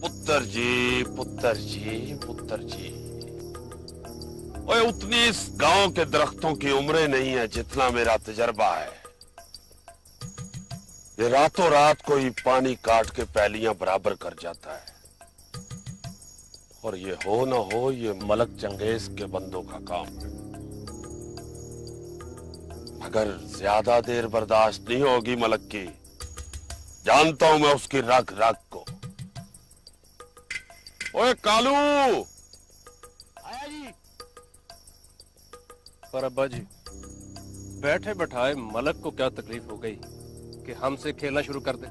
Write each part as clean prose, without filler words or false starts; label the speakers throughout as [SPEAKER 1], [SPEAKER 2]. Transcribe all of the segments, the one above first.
[SPEAKER 1] पुत्र जी, पुत्र जी, पुत्र जी, ओए उतनी इस गांव के दरख्तों की उम्रें नहीं है जितना मेरा तजर्बा है। ये रातों रात कोई पानी काट के पैलियां बराबर कर जाता है, और ये हो ना हो ये मलक चंगेज के बंदों का काम है। मगर ज्यादा देर बर्दाश्त नहीं होगी मलक की। जानता हूं मैं उसकी रग रग को। ओए कालू!
[SPEAKER 2] आया जी। पर अब्बा जी, बैठे बैठाए मलक को क्या तकलीफ हो गई कि हमसे खेलना शुरू कर दे?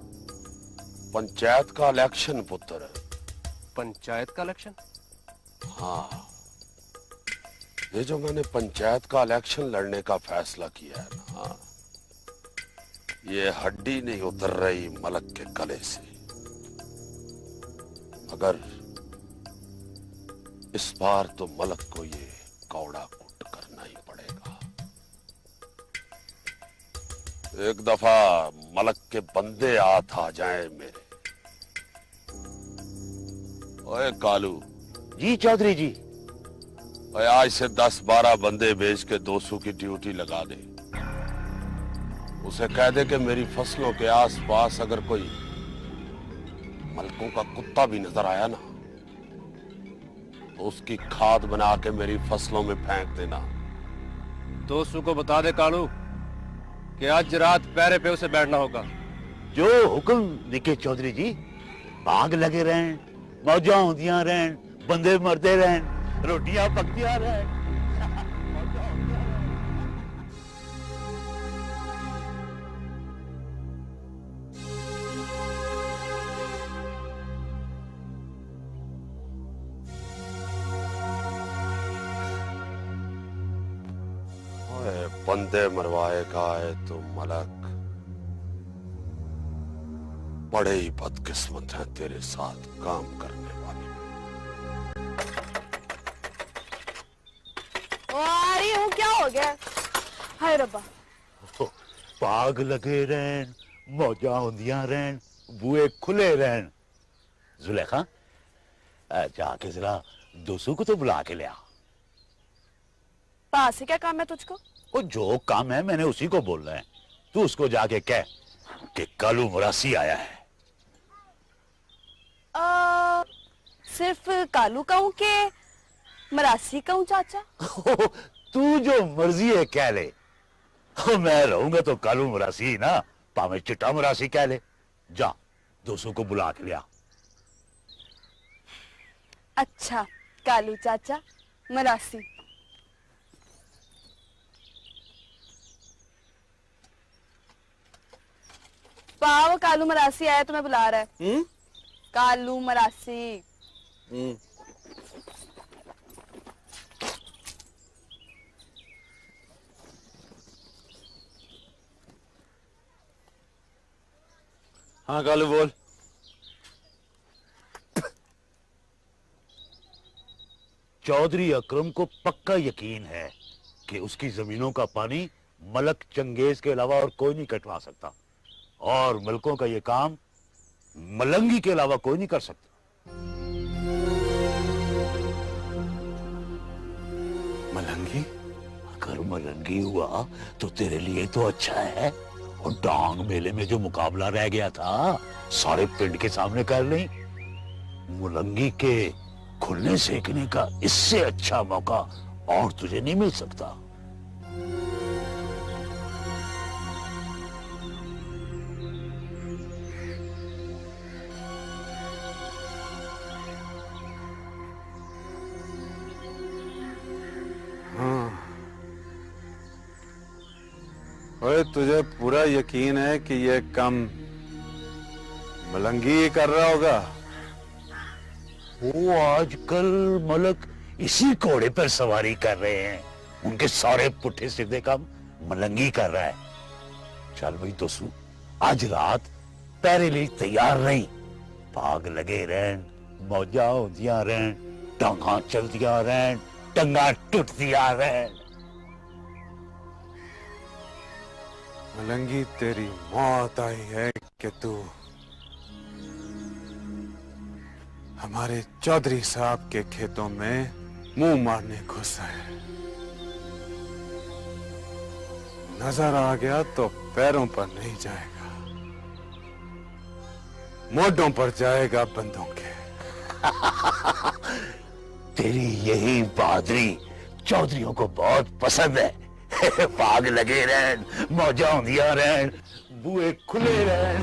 [SPEAKER 1] पंचायत का इलेक्शन पुत्र।
[SPEAKER 2] पंचायत का इलेक्शन?
[SPEAKER 1] हाँ, ये जो मैंने पंचायत का इलेक्शन लड़ने का फैसला किया है ना, ये हड्डी नहीं उतर रही मलक के गले से। मगर इस बार तो मलक को ये कौड़ा कुट करना ही पड़ेगा। एक दफा मलक के बंदे हाथ आ जाए मेरे। ओए कालू!
[SPEAKER 3] जी चौधरी जी।
[SPEAKER 1] ओए आज से 10-12 बंदे भेज के 200 की ड्यूटी लगा दे। उसे कह दे कि मेरी फसलों के आसपास अगर कोई मलकों का कुत्ता भी नजर आया ना, तो उसकी खाद बना के मेरी फसलों में फेंक देना।
[SPEAKER 2] दोस्तों को बता दे कालू कि आज रात पैरे पे उसे बैठना होगा।
[SPEAKER 3] जो हुक्म दिखे चौधरी जी। भाग लगे रहन, मौजा होंदियां रहन, बंदे मरते रहन, रोटियां पकतियां रहन।
[SPEAKER 1] ओए बंदे मरवाएगा है तो मलक। बड़े ही बदकिस्मत हैं तेरे साथ काम करने वाले।
[SPEAKER 4] आ रही हूँ, क्या हो गया? हाय रब्बा!
[SPEAKER 3] भाग लगे रहन, मौजा होंदियां रहन, बुए खुले रहन। जुलेखा, जाके जरा दोस्तों को तो बुला के ले आ।
[SPEAKER 4] पास से क्या काम है तुझको?
[SPEAKER 3] वो जो काम है मैंने उसी को बोलना है। तू उसको जाके कह कि कालू मुरासी आया है।
[SPEAKER 4] सिर्फ कालू कहूँ के मरासी कहूँ चाचा?
[SPEAKER 3] तू जो मर्जी है कह ले। मैं रहूंगा तो कालू मुरासी ही ना, पावे चिट्टा मुरासी कह ले। जा दोस्तों को बुला के लिया।
[SPEAKER 4] अच्छा, कालू चाचा मरासी। पाव कालू मरासी आया, तुम्हें बुला रहा है। कालू मरासी।
[SPEAKER 2] हाँ कालू बोल।
[SPEAKER 3] चौधरी अकरम को पक्का यकीन है कि उसकी जमीनों का पानी मलक चंगेज के अलावा और कोई नहीं कटवा सकता, और मलकों का ये काम मलंगी के अलावा कोई नहीं कर सकता।
[SPEAKER 2] मलंगी?
[SPEAKER 3] अगर मलंगी हुआ तो तेरे लिए तो अच्छा है। और डांग मेले में जो मुकाबला रह गया था, सारे पिंड के सामने कर ली। मलंगी के खुलने सेकने का इससे अच्छा मौका और तुझे नहीं मिल सकता।
[SPEAKER 5] ओए तुझे पूरा यकीन है कि ये काम मलंगी ही कर रहा होगा?
[SPEAKER 3] वो आजकल मलक इसी घोड़े पर सवारी कर रहे हैं। उनके सारे पुट्ठे सीधे काम मलंगी कर रहा है। चल भाई दोस्तों, आज रात पैरे लिए तैयार रही। भाग लगे रहन, मौजा होदियां रहन, टांगा चलदियां रहन, टंगा टूटदियां रहन।
[SPEAKER 5] मलंगी तेरी मौत आई है कि तू हमारे चौधरी साहब के खेतों में मुंह मारने घुसा है। नजर आ गया तो पैरों पर नहीं जाएगा, मोढों पर जाएगा बंदों के।
[SPEAKER 3] तेरी यही बहादुरी चौधरियों को बहुत पसंद है। भाग लगे रहन, मौजा होंदियां रहन, बुए खुले रहन।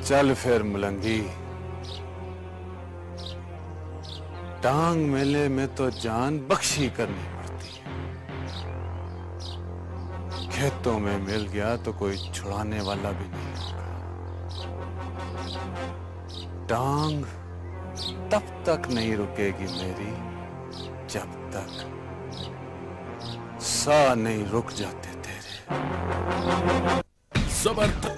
[SPEAKER 5] चल फिर मलंगी, टांग मेले में तो जान बख्शी करनी पड़ती है। खेतों में मिल गया तो कोई छुड़ाने वाला भी नहीं होगा। टांग तब तक नहीं रुकेगी मेरी जब तक साह नहीं रुक जाते तेरे।
[SPEAKER 3] जबरदस्त।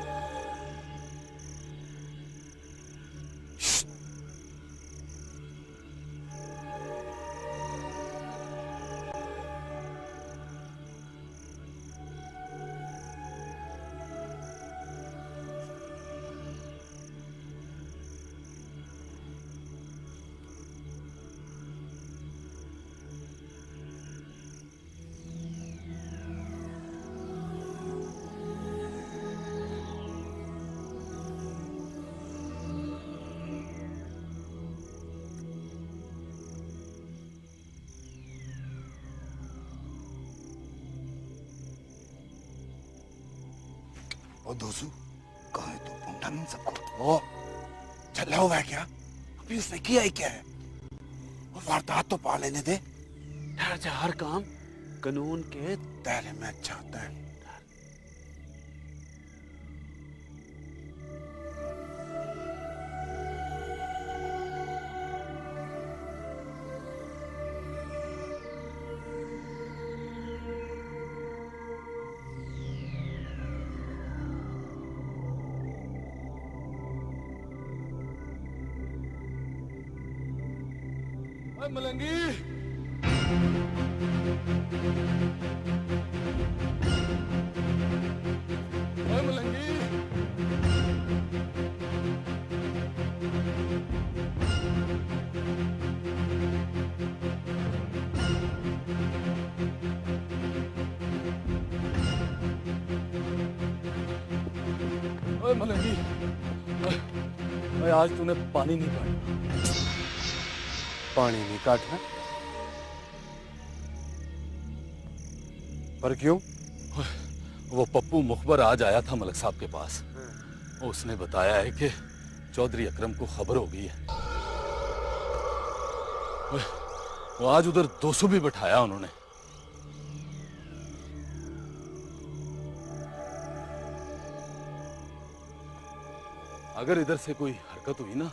[SPEAKER 6] ओ दोसू, कहा है तू ढूंढा नहीं सबको? ओ चला हुआ है क्या? अभी उसने किया ही क्या है? और वारदात तो पा लेने दे। ठहर जा, हर काम कानून के दायरे में अच्छा होता है।
[SPEAKER 2] मलंगी, ओए मलंगी, ओए मलंगी, ओए आज तूने पानी नहीं काटा।
[SPEAKER 7] पानी नहीं काटना? पर क्यों?
[SPEAKER 8] वो पप्पू मुखबर आज आया था मलक साहब के पास। उसने बताया है कि चौधरी अकरम को खबर हो गई है। वो आज उधर 200 भी बिठाया उन्होंने। अगर इधर से कोई हरकत हुई ना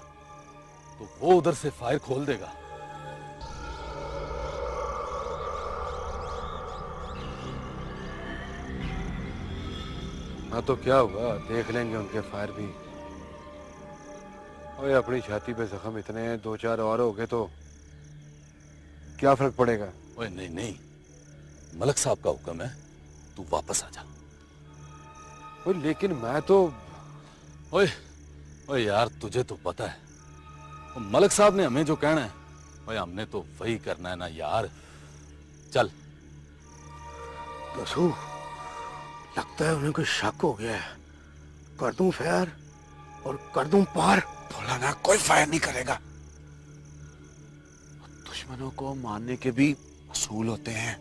[SPEAKER 8] तो वो उधर से फायर खोल देगा।
[SPEAKER 7] हाँ तो क्या हुआ, देख लेंगे उनके फायर भी। ओए अपनी छाती पे जख्म इतने हैं, 2-4 और हो गए तो क्या फर्क पड़ेगा?
[SPEAKER 8] ओए नहीं नहीं, मलक साहब का हुक्म है, तू वापस आ जा।
[SPEAKER 7] ओए लेकिन मैं तो
[SPEAKER 8] ओए ओए यार, तुझे तो पता है मलक साहब ने हमें जो कहना है ओए हमने तो वही करना है ना यार। चल।
[SPEAKER 6] दोसू, लगता है उन्हें कोई शक हो गया है। कर दूं फायर और कर दूं पार, बोला ना कोई फायर नहीं करेगा। दुश्मनों को मारने के भी असूल होते हैं।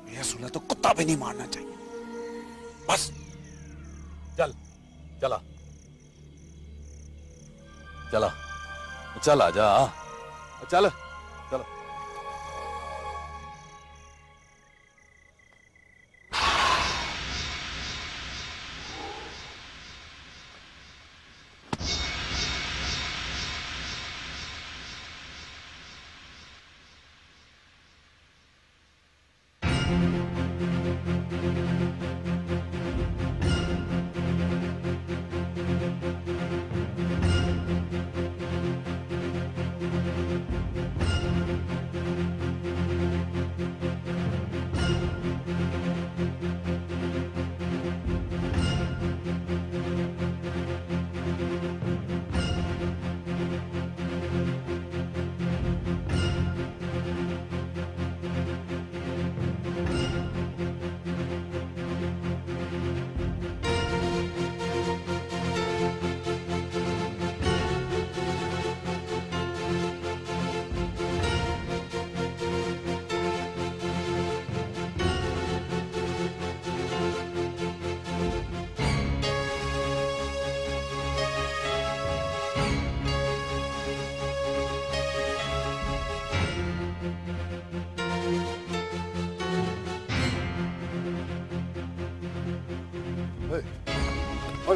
[SPEAKER 6] ये असूल है तो कुत्ता भी नहीं मारना चाहिए। बस
[SPEAKER 8] चल, चला चला, चल आजा, चल चल।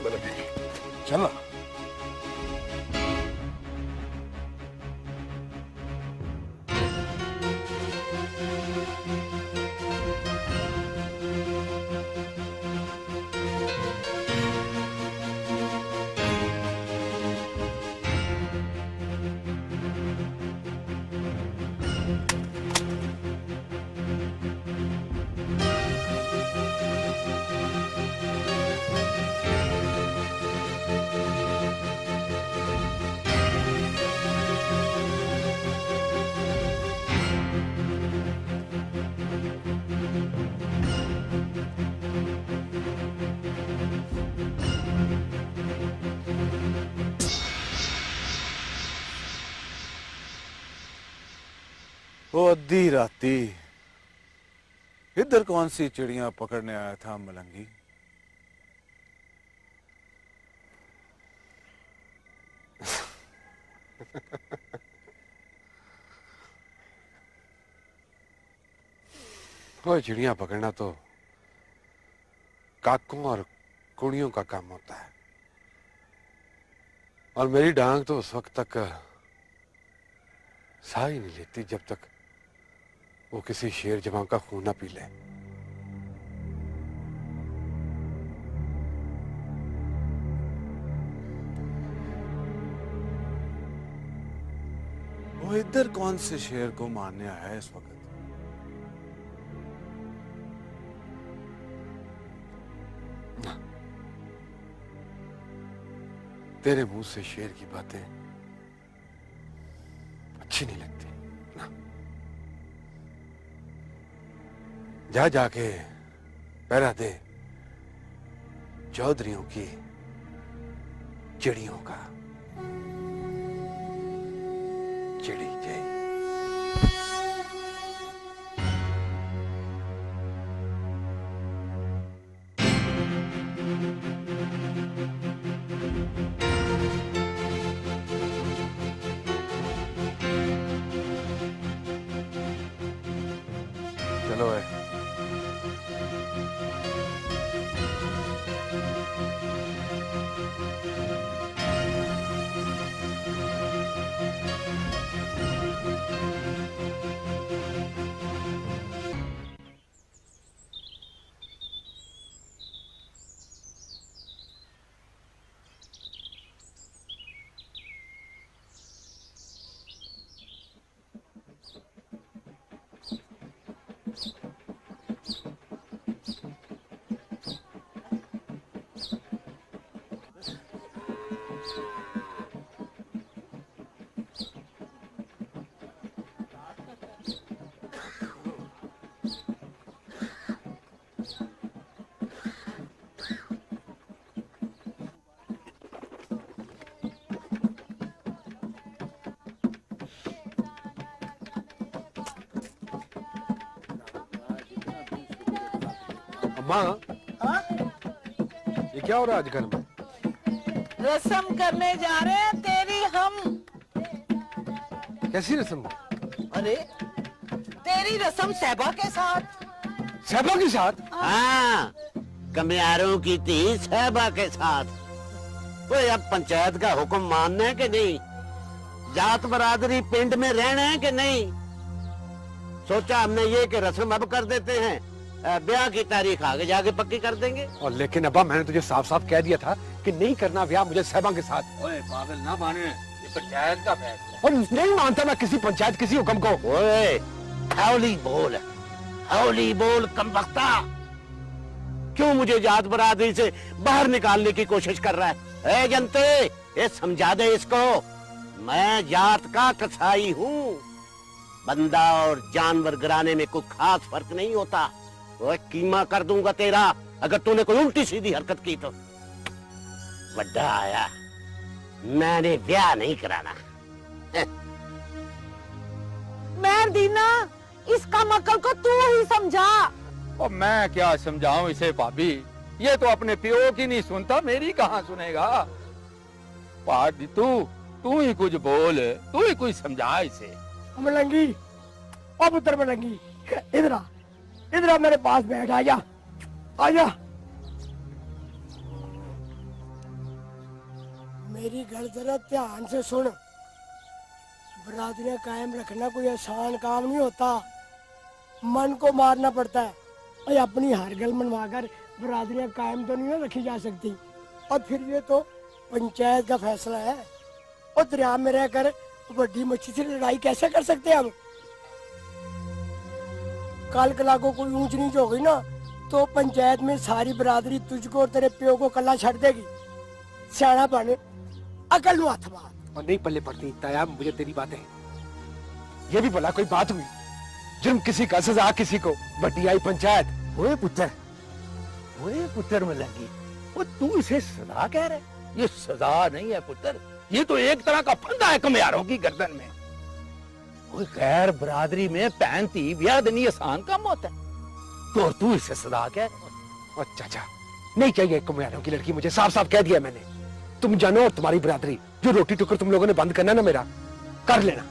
[SPEAKER 6] चल मलंगी चल।
[SPEAKER 5] वो अद्धी राती इधर कौन सी चिड़िया पकड़ने आया था मलंगी?
[SPEAKER 6] वो चिड़िया पकड़ना तो काकों और कुड़ियों का काम होता है, और मेरी डांग तो उस वक्त तक साह ही नहीं लेती जब तक वो किसी शेर जवां का खून ना पी ले।
[SPEAKER 5] वो इधर कौन से शेर को मारने आया है इस वक्त?
[SPEAKER 6] तेरे मुंह से शेर की बातें अच्छी नहीं लगती ना। जा जाके पहरा दे चौधरियों की चिड़ियों का। चिड़ी जय।
[SPEAKER 5] चलो है।
[SPEAKER 6] अम्मा, ये क्या हो रहा है आज घर में?
[SPEAKER 9] रस्म करने जा रहे हैं तेरी हम।
[SPEAKER 6] कैसी रस्म?
[SPEAKER 9] अरे तेरी रस्म सहबा के साथ।
[SPEAKER 6] सहबा के साथ?
[SPEAKER 10] हाँ, कमियारों की थी सहबा के साथ। वो अब पंचायत का हुक्म मानना है कि नहीं? जात बरादरी पिंड में रहना है कि नहीं? सोचा हमने ये कि रस्म अब कर देते हैं, ब्याह की तारीख आगे जाके पक्की कर देंगे।
[SPEAKER 6] और लेकिन अब्बा, मैंने तुझे साफ साफ कह दिया था कि नहीं करना ब्याह मुझे सहबा के साथ।
[SPEAKER 10] ओए पागल ना माने, ये पंचायत का फैसला।
[SPEAKER 6] और नहीं मानता मैं किसी पंचायत किसी हुक्म को।
[SPEAKER 10] ओए हौली बोल, हौली बोल कमबख्ता। क्यों मुझे जात बरादरी से बाहर निकालने की कोशिश कर रहा है? ए जनते, ये समझा दे इसको, मैं जात का कसाई हूँ। बंदा और जानवर गिराने में कोई खास फर्क नहीं होता। वो कीमा कर दूंगा तेरा अगर तूने कोई उल्टी सीधी हरकत की तो। बड्डा आया, मैंने ब्याह नहीं कराना।
[SPEAKER 9] मैं दीना, इसका मकल को तू ही समझा।
[SPEAKER 11] और मैं क्या समझाऊं इसे भाभी, ये तो अपने पियो की नहीं सुनता, मेरी कहाँ सुनेगा। पार्टी तू ही कुछ बोल, तू ही कुछ समझा इसे।
[SPEAKER 12] मलंगी, ओ पुत्र मलंगी, इधर आ, इधर आ, मेरे पास बैठ, आजा आजा। मेरी गल जरा ध्यान से सुन। बरादरियां कायम रखना कोई आसान काम नहीं होता, मन को मारना पड़ता है। और अपनी हर गल मनवाकर बरादरियां कायम तो नहीं ना रखी जा सकती। और फिर ये तो पंचायत का फैसला है। और दरिया में रहकर बड़ी मच्छी से लड़ाई कैसे कर सकते हैं हम? कल कला को कोई ऊंच नीच हो गई ना तो पंचायत में सारी बरादरी तुझको और तेरे प्यो को कल्ला छड़ देगी। सियाना बने, अकल नु हाथ मार।
[SPEAKER 6] और नहीं पल्ले पड़ती ताया मुझे तेरी बातें। ये भी भला कोई बात हुई? जुर्म किसी का, सजा किसी को, बड्डी आई पंचायत।
[SPEAKER 3] ओए पुत्र मलंगी, वो तू इसे सजा कह रहे? ये सजा नहीं है पुत्र, ये तो एक तरह का फंदा है कमियारों की गर्दन में। कोई गैर बरादरी में पैन ती ब्याह देनी आसान काम होता है, तो और तू इसे सजा कह रहे?
[SPEAKER 6] और चाचा नहीं चाहिए कुम्हारों की लड़की, मुझे साफ साफ कह दिया मैंने। तुम जानो और तुम्हारी बरादरी, जो रोटी टुकर तुम लोगों ने बंद करना ना मेरा, कर लेना।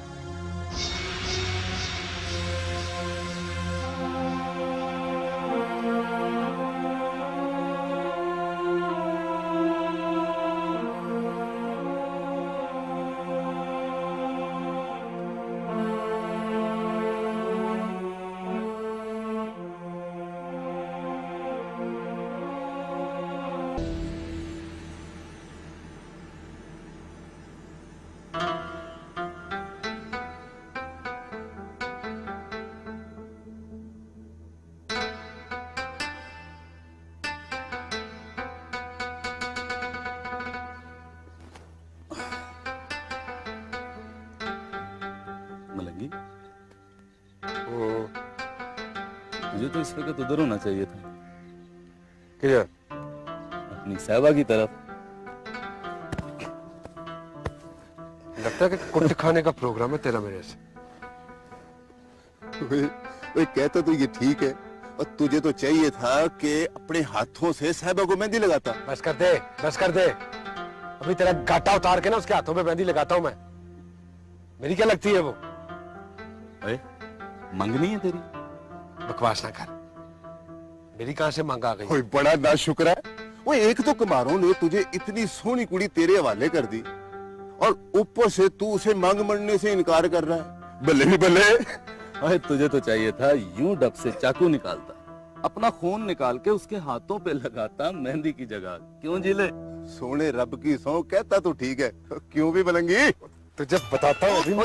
[SPEAKER 8] मलंगी, मुझे तो इस वक्त उधर होना चाहिए था।
[SPEAKER 7] किधर?
[SPEAKER 8] अपनी साहबा की तरफ।
[SPEAKER 7] लगता है कि कुट खाने का प्रोग्राम है तेरा मेरे से।
[SPEAKER 13] कहता तो ये ठीक है, और तुझे तो चाहिए था कि अपने हाथों से साहबा को मेहंदी लगाता।
[SPEAKER 7] बस कर दे, बस कर दे। अभी तेरा गाटा उतार के ना उसके हाथों पे मेहंदी लगाता हूं मैं। मेरी क्या लगती है वो?
[SPEAKER 8] मंगनी है तेरी?
[SPEAKER 7] बकवास ना कर, मेरी कहां से मांग आ गई?
[SPEAKER 13] कोई बड़ा नाशुक्र है। वो एक तो कुमारों ने तुझे इतनी सोहनी कुड़ी तेरे हवाले कर दी, और ऊपर से तू उसे मांग मरने से इनकार कर रहा है। बल्ले नहीं बल्ले।
[SPEAKER 8] अरे तुझे तो चाहिए था यूं डब से चाकू निकालता, अपना खून निकाल के उसके हाथों पे लगाता मेहंदी की जगह। क्यों जिले?
[SPEAKER 13] सोने रब की सौ, कहता तो ठीक है, क्यों भी बलंगी?
[SPEAKER 7] तुझे बताता हूँ अभी मैं।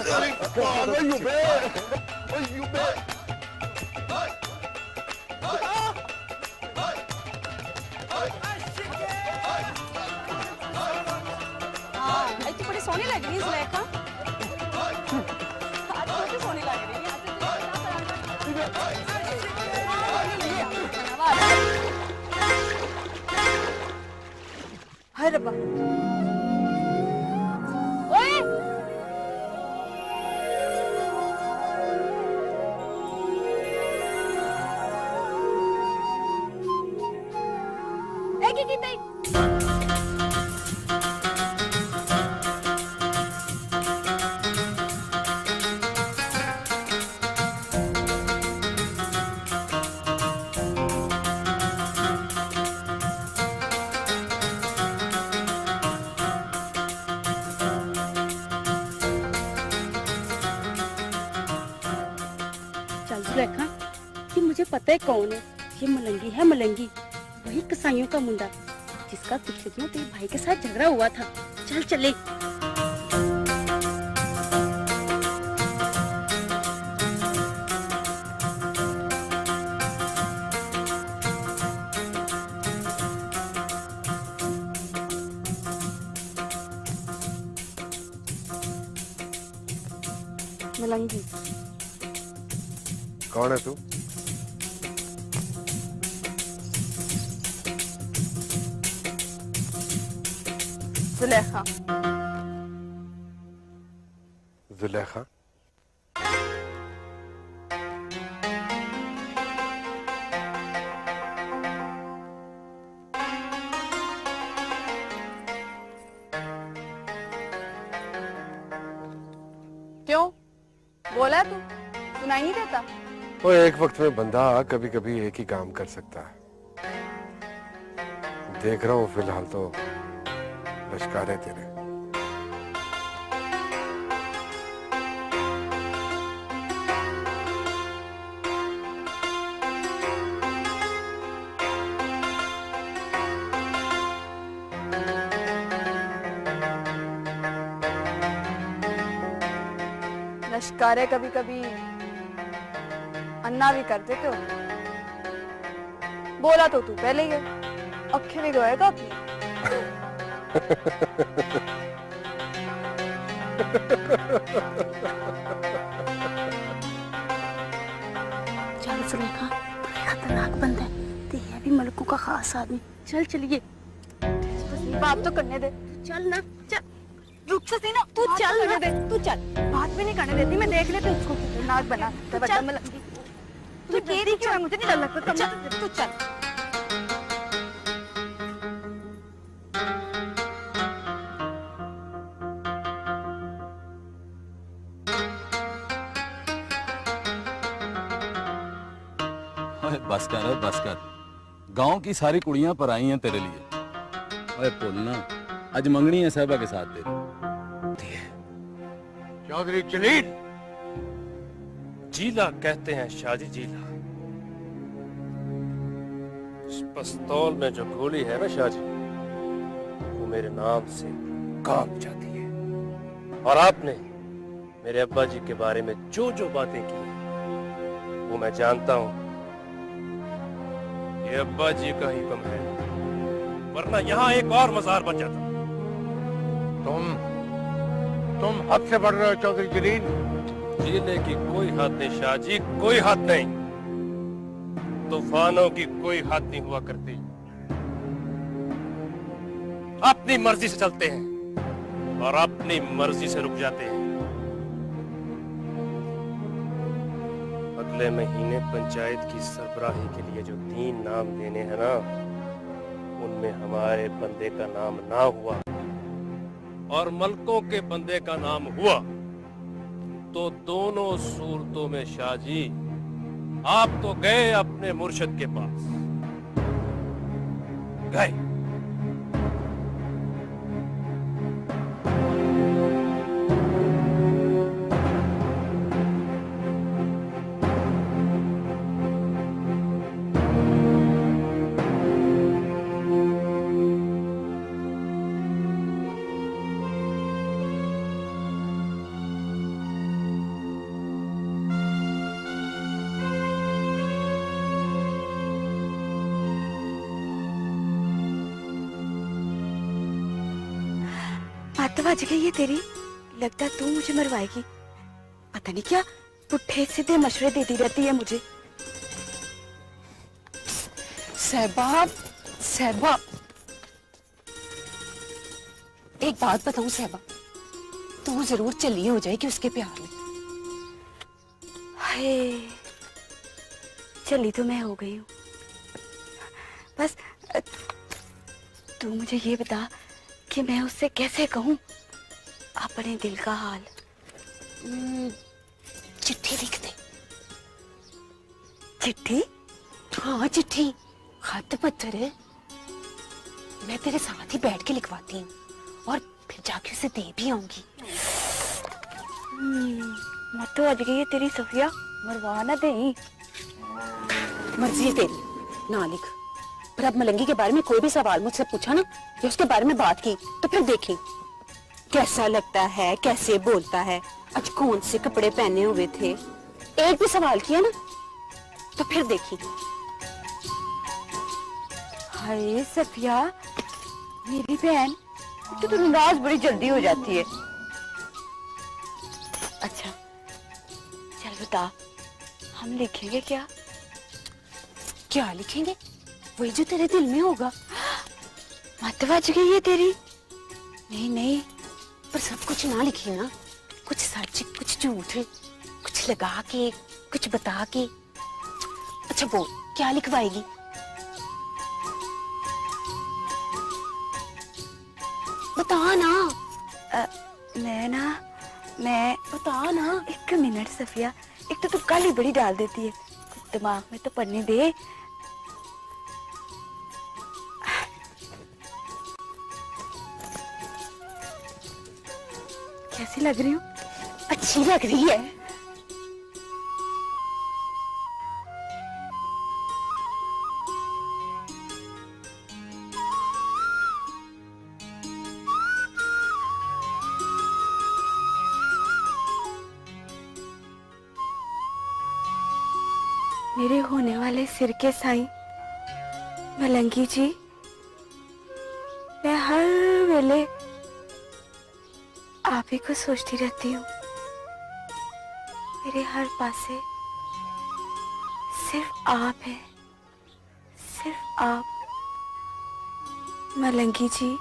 [SPEAKER 4] आज तो बड़ी सोनी लग रही है जुलेखा। आज तो सोनी लग रही है। हाय रब्बा, ओए एक ही कितने
[SPEAKER 14] देखा, ये मुझे पता है कौन है। ये मलंगी है, मलंगी, वही कसाईयों का मुंडा जिसका पिछले दिनों तेरे भाई के साथ झगड़ा हुआ था। चल चले। मलंगी,
[SPEAKER 7] कौन है तू?
[SPEAKER 4] जुलेखा।
[SPEAKER 7] जुलेखा?
[SPEAKER 4] क्यों बोला तू? सुनाई नहीं देता?
[SPEAKER 7] वो एक वक्त में बंदा कभी कभी एक ही काम कर सकता है। देख रहा हूँ फिलहाल तो लश्कार है तेरे।
[SPEAKER 4] लश्कारे कभी कभी अन्ना भी कर देते हो। बोला तो तू पहले ही है, अक्खे भी गएगा अपनी।
[SPEAKER 14] चल सुलेखा, बड़ी खतरनाक बंदा है, ते है भी मलकों का खास आदमी। चल चलिए।
[SPEAKER 4] बात तो करने दे।
[SPEAKER 14] चल ना, चल। रुक से ना, तू चल ना, तू चल।
[SPEAKER 4] बात भी नहीं करने देती, मैं देख लेती उसको खतरनाक बना तू देरी क्यों है? मुझे नहीं डर लगता।
[SPEAKER 14] तू चल।
[SPEAKER 8] बस कर बस कर, गांव की सारी कुड़ियां पर आई हैं तेरे लिए। ओए बोलना, आज मंगनी है साहबा के साथ तेरी।
[SPEAKER 2] चौधरी जलील। जीला कहते हैं शाहजी, जीला। इस पिस्तौल में जो गोली है ना शाहजी, वो मेरे नाम से काम जाती है। और आपने मेरे अब्बा जी के बारे में जो जो बातें की वो मैं जानता हूं। ये अब्बा जी का ही हुक्म है, वरना यहाँ एक और मजार बन जाता। तुम हद से बढ़ रहे हो चौधरी जलील। जीने की कोई हद नहीं शाहजी, कोई हद नहीं। तूफानों की कोई हद नहीं हुआ करती। अपनी मर्जी से चलते हैं और अपनी मर्जी से रुक जाते हैं। अगले महीने पंचायत की सरबराही के लिए जो 3 नाम देने हैं ना, उनमें हमारे बंदे का नाम ना हुआ और मलकों के बंदे का नाम हुआ तो दोनों सूरतों में शाहजी आप तो गए अपने मुर्शिद के पास, गए।
[SPEAKER 14] बात बज गई है तेरी। लगता तू मुझे मरवाएगी। पता नहीं क्या पुट्ठे सीधे मशवरे देती रहती है मुझे।
[SPEAKER 9] सहबा, सहबा, एक बात बताऊं सहबा, तू जरूर चली हो जाएगी उसके प्यार में।
[SPEAKER 14] हाय, चली तो मैं हो गई हूँ। बस तू मुझे ये बता कि मैं उससे कैसे कहूँ अपने दिल का हाल।
[SPEAKER 9] चिट्ठी लिख दे।
[SPEAKER 14] चिट्ठी?
[SPEAKER 9] हाँ चिट्ठी, खत पत्थर है। मैं तेरे साथ ही बैठ के लिखवाती हूँ और फिर जाके उसे दे भी आऊंगी।
[SPEAKER 14] मत तो आज गई है तेरी सफिया, मरवा ना दे।
[SPEAKER 9] मर्जी है तेरी, ना लिख। पर अब मलंगी के बारे में कोई भी सवाल मुझसे पूछा ना या उसके बारे में बात की तो फिर देखी कैसा लगता है, कैसे बोलता है, आज कौन से कपड़े पहने हुए थे। एक भी सवाल किया ना तो फिर देखी।
[SPEAKER 14] हाय सफिया, मेरी बहन, तो नाराज बड़ी जल्दी हो जाती है। अच्छा चल बता, हम लिखेंगे क्या?
[SPEAKER 9] क्या लिखेंगे? वही जो तेरे दिल में होगा।
[SPEAKER 14] मत बज गई है तेरी।
[SPEAKER 9] नहीं नहीं, पर सब कुछ ना लिखिए ना, कुछ सच कुछ झूठ, कुछ लगा के कुछ बता के। अच्छा बोल, क्या लिखवाएगी? बता ना।
[SPEAKER 14] मैं
[SPEAKER 9] बता ना।
[SPEAKER 14] एक मिनट सफिया, एक तो तू काली बड़ी डाल देती है, दिमाग में तो पढ़ने दे। कैसी लग रही हूँ?
[SPEAKER 9] अच्छी लग रही है।
[SPEAKER 14] मेरे होने वाले सिर के साईं मलंगी जी, मैं हर वेले आप ही को सोचती रहती हूँ। मेरे हर पासे सिर्फ आप है, सिर्फ आप मलंगी जी।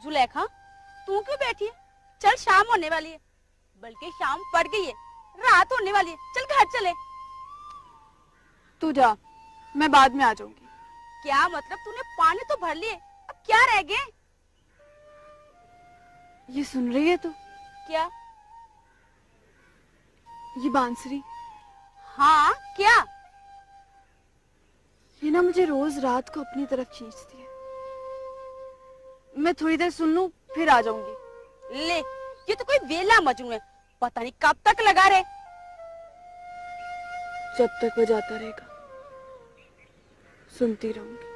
[SPEAKER 4] जुलेखा, तू क्यों बैठी है? चल, शाम होने वाली है, बल्कि शाम पड़ गई है, रात होने वाली है। चल घर चले।
[SPEAKER 15] तू जा, मैं बाद में आ जाऊंगी।
[SPEAKER 4] क्या मतलब? तूने पानी तो भर लिए, अब क्या रह गए?
[SPEAKER 15] ये सुन रही है तू?
[SPEAKER 4] क्या?
[SPEAKER 15] ये बांसुरी।
[SPEAKER 4] हाँ, क्या?
[SPEAKER 15] ये ना मुझे रोज रात को अपनी तरफ खींचती है। मैं थोड़ी देर सुन लूं, फिर आ जाऊंगी।
[SPEAKER 4] ले, ये तो कोई वेला मजनू है, पता नहीं कब तक लगा रहे।
[SPEAKER 15] जब तक वो जाता रहेगा सुनती रहूंगी,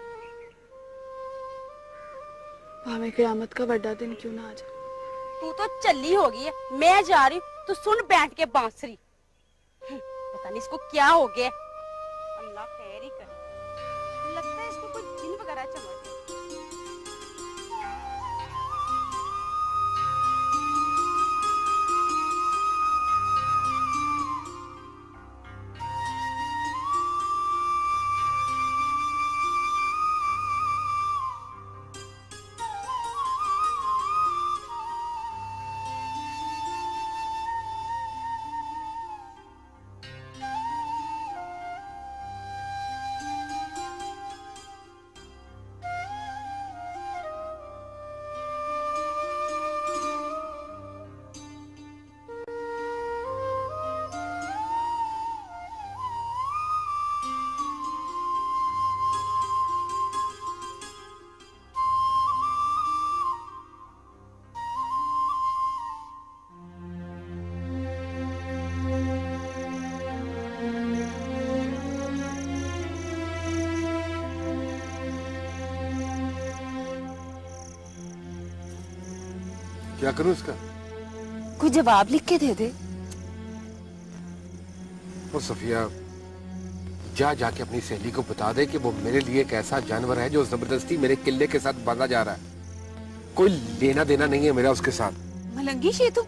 [SPEAKER 15] भावे क़यामत का बड़ा दिन क्यों ना आ जाए।
[SPEAKER 4] तू तो चली होगी है, मैं जा रही हूँ, तू सुन बैठ के बांसुरी। पता नहीं इसको क्या हो गया, अल्लाह खैर ही करे। लगता है इसको कोई जिन वगैरह चमक गया।
[SPEAKER 7] क्या करूं इसका?
[SPEAKER 9] कोई जवाब लिख के दे दे।
[SPEAKER 7] और सफिया, जा जाके अपनी सहेली को बता दे कि वो मेरे लिए एक ऐसा जानवर है जो जबरदस्ती मेरे किले के साथ बांधा जा रहा है। कोई लेना देना नहीं है मेरा उसके साथ।
[SPEAKER 15] मलंगी, ये तो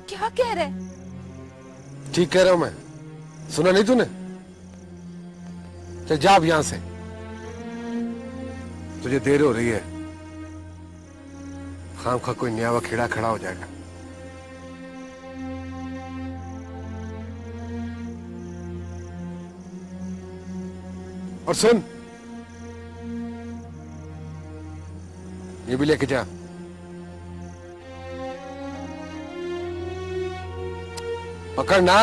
[SPEAKER 15] क्या कह रहा है?
[SPEAKER 7] ठीक कह रहा हूं मैं, सुना नहीं तूने? चल जा अब यहां से, तुझे देर हो रही है। खामखा कोई नया वखेड़ा खड़ा हो जाएगा। और सुन, ये भी लेके जा। पकड़ना।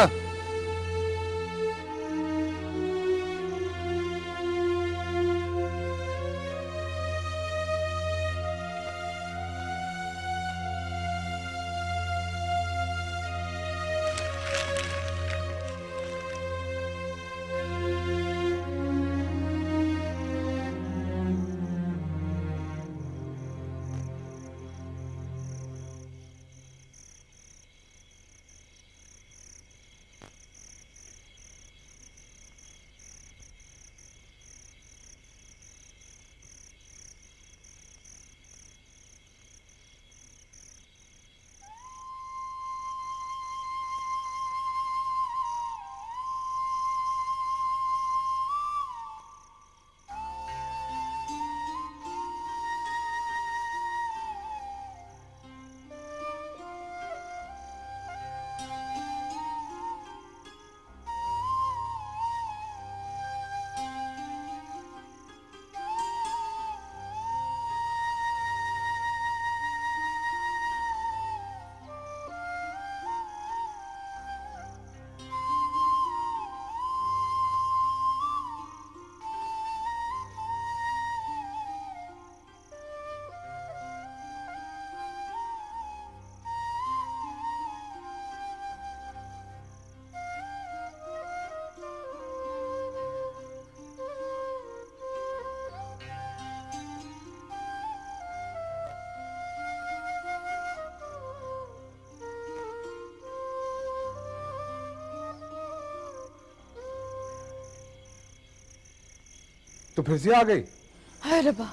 [SPEAKER 16] तो फिर से आ गई।
[SPEAKER 15] हाय रब्बा,